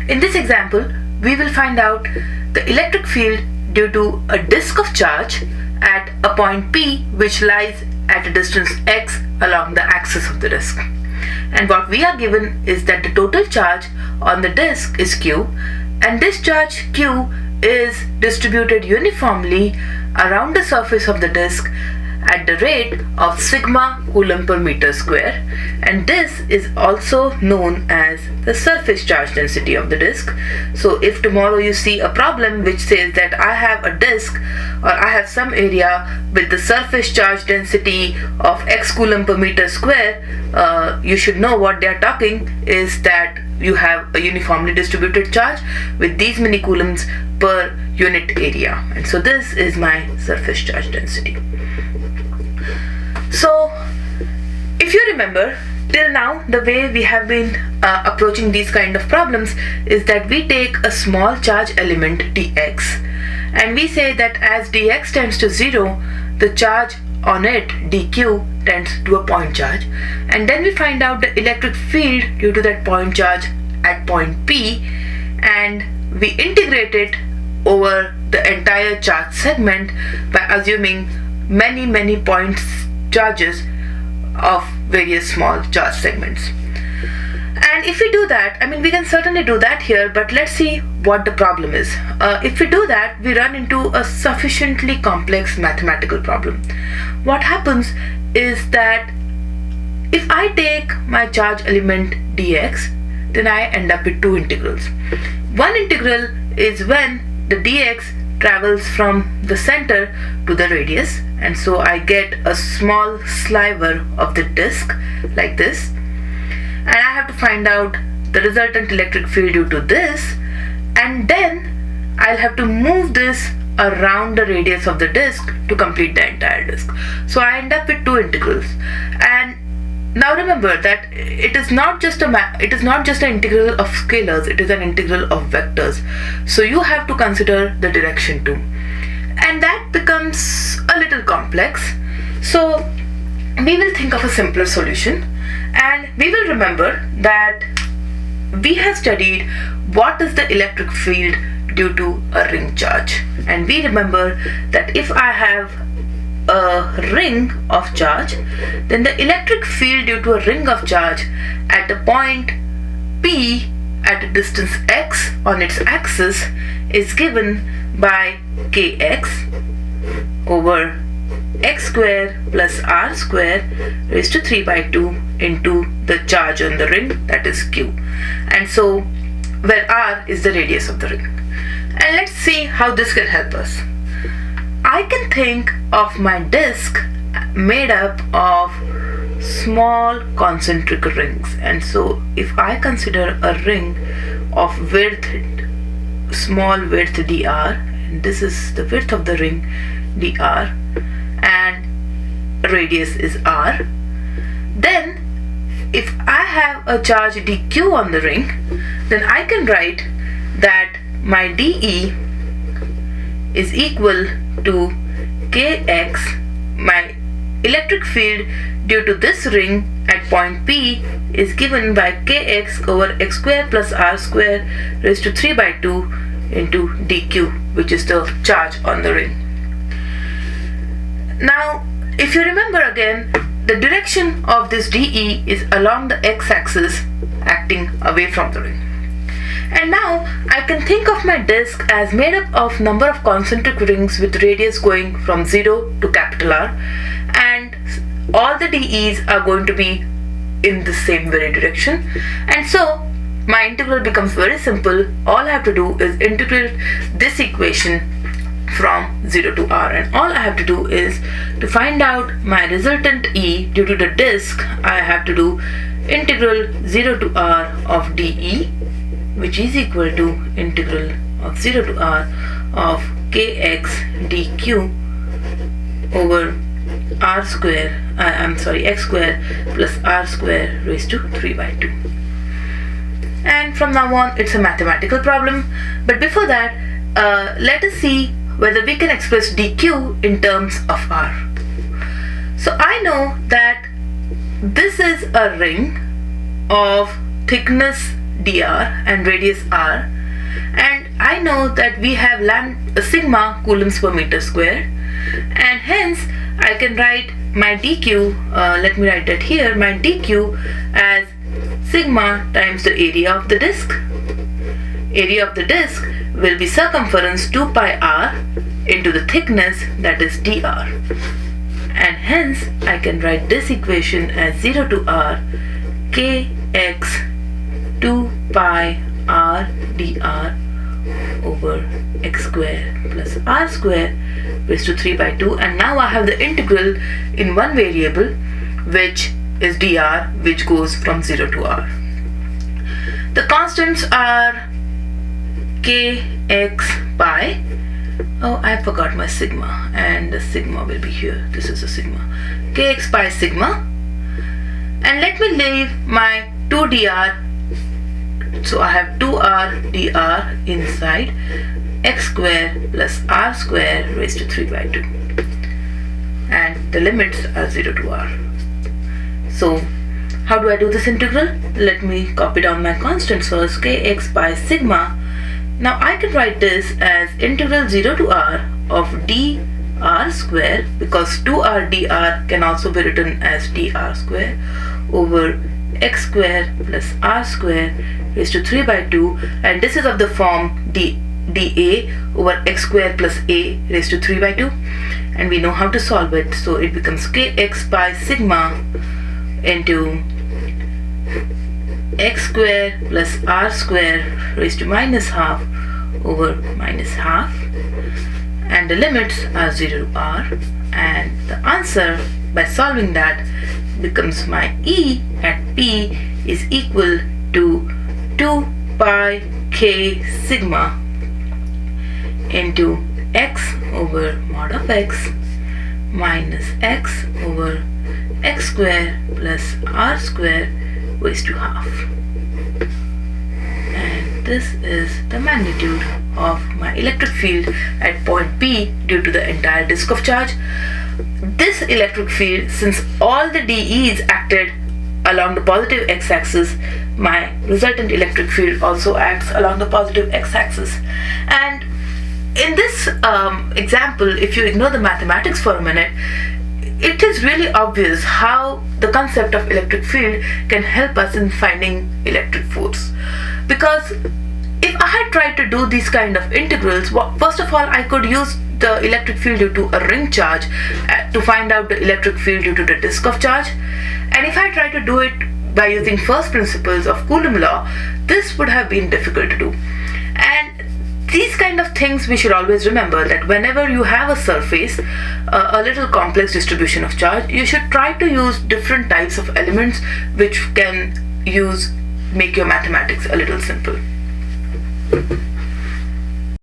In this example, we will find out the electric field due to a disk of charge at a point P which lies at a distance x along the axis of the disk. And what we are given is that the total charge on the disk is Q, and this charge Q is distributed uniformly around the surface of the disk at the rate of sigma coulomb per meter square, and this is also known as the surface charge density of the disk. So if tomorrow you see a problem which says that I have a disk or I have some area with the surface charge density of x coulomb per meter square, you should know what they are talking is that you have a uniformly distributed charge with these many coulombs per unit area, and so this is my surface charge density. So if you remember, till now the way we have been approaching these kind of problems is that we take a small charge element dx and we say that as dx tends to 0, the charge on it dq tends to a point charge, and then we find out the electric field due to that point charge at point P, and we integrate it over the entire charge segment by assuming many points charges of various small charge segments. And if we do that, we can certainly do that here, but let's see what the problem is. If we do that, we run into a sufficiently complex mathematical problem. What happens is that if I take my charge element dx, then I end up with two integrals. One integral is when the dx travels from the center to the radius, and so I get a small sliver of the disk like this, and I have to find out the resultant electric field due to this, and then I'll have to move this around the radius of the disk to complete the entire disk. So I end up with two integrals. And now remember that it is not just an integral of scalars, it is an integral of vectors. So you have to consider the direction too. And that becomes a little complex. So we will think of a simpler solution, and we will remember that we have studied what is the electric field due to a ring charge. And we remember that if I have a ring of charge, then the electric field due to a ring of charge at a point P at a distance x on its axis is given by kx over x square plus r square raised to 3 by 2 into the charge on the ring, that is q, and so where r is the radius of the ring. And let's see how this can help us. I can think of my disk made up of small concentric rings, and so if I consider a ring of small width dr, and this is the width of the ring dr, and radius is r, then if I have a charge dq on the ring, then I can write that my dE is equal to kx, my electric field due to this ring at point P is given by kx over x square plus r square raised to 3 by 2 into dq, which is the charge on the ring. Now, if you remember again, the direction of this dE is along the x-axis acting away from the ring. And now I can think of my disk as made up of number of concentric rings with radius going from 0 to capital R, and all the dE's are going to be in the same very direction, and so my integral becomes very simple. All I have to do is integrate this equation from 0 to r, and all I have to do is to find out my resultant E due to the disk. I have to do integral 0 to r of dE, which is equal to integral of 0 to r of kx dq over r square, x square plus r square raised to 3 by 2. And from now on it's a mathematical problem, but before that let us see whether we can express dq in terms of r. So I know that this is a ring of thickness dr and radius r, and I know that we have sigma coulombs per meter square, and hence I can write my dq, let me write that here, my dq as sigma times the area of the disk. Area of the disk will be circumference 2 pi r into the thickness, that is dr, and hence I can write this equation as 0 to r kx 2 pi r dr over x square plus r square raised to 3 by 2. And now I have the integral in one variable, which is dr, which goes from 0 to r. The constants are kx pi, oh I forgot my sigma, and the sigma will be here, this is a sigma, kx pi sigma, and let me leave my 2 dr, so I have 2r dr inside x square plus r square raised to 3 by 2, and the limits are 0 to r. So how do I do this integral? Let me copy down my constants first, kx pi sigma. Now I can write this as integral 0 to r of dr square, because 2r dr can also be written as dr square, over x square plus r square raised to 3 by 2, and this is of the form dA over x square plus a raised to 3 by 2, and we know how to solve it, so it becomes kx pi sigma into x square plus r square raised to minus half over minus half, and the limits are 0 to r, and the answer by solving that becomes my E at P is equal to 2 pi k sigma into x over mod of x minus x over x square plus r square raised to half, and this is the magnitude of my electric field at point P due to the entire disk of charge. This electric field, since all the dE's acted along the positive x-axis, my resultant electric field also acts along the positive x-axis. And in this example, if you ignore the mathematics for a minute, it is really obvious how the concept of electric field can help us in finding electric force. Because if I had tried to do these kind of integrals, first of all, I could use the electric field due to a ring charge to find out the electric field due to the disk of charge. And if I tried to do it by using first principles of Coulomb law, this would have been difficult to do. And these kind of things we should always remember, that whenever you have a surface, a little complex distribution of charge, you should try to use different types of elements which can make your mathematics a little simple.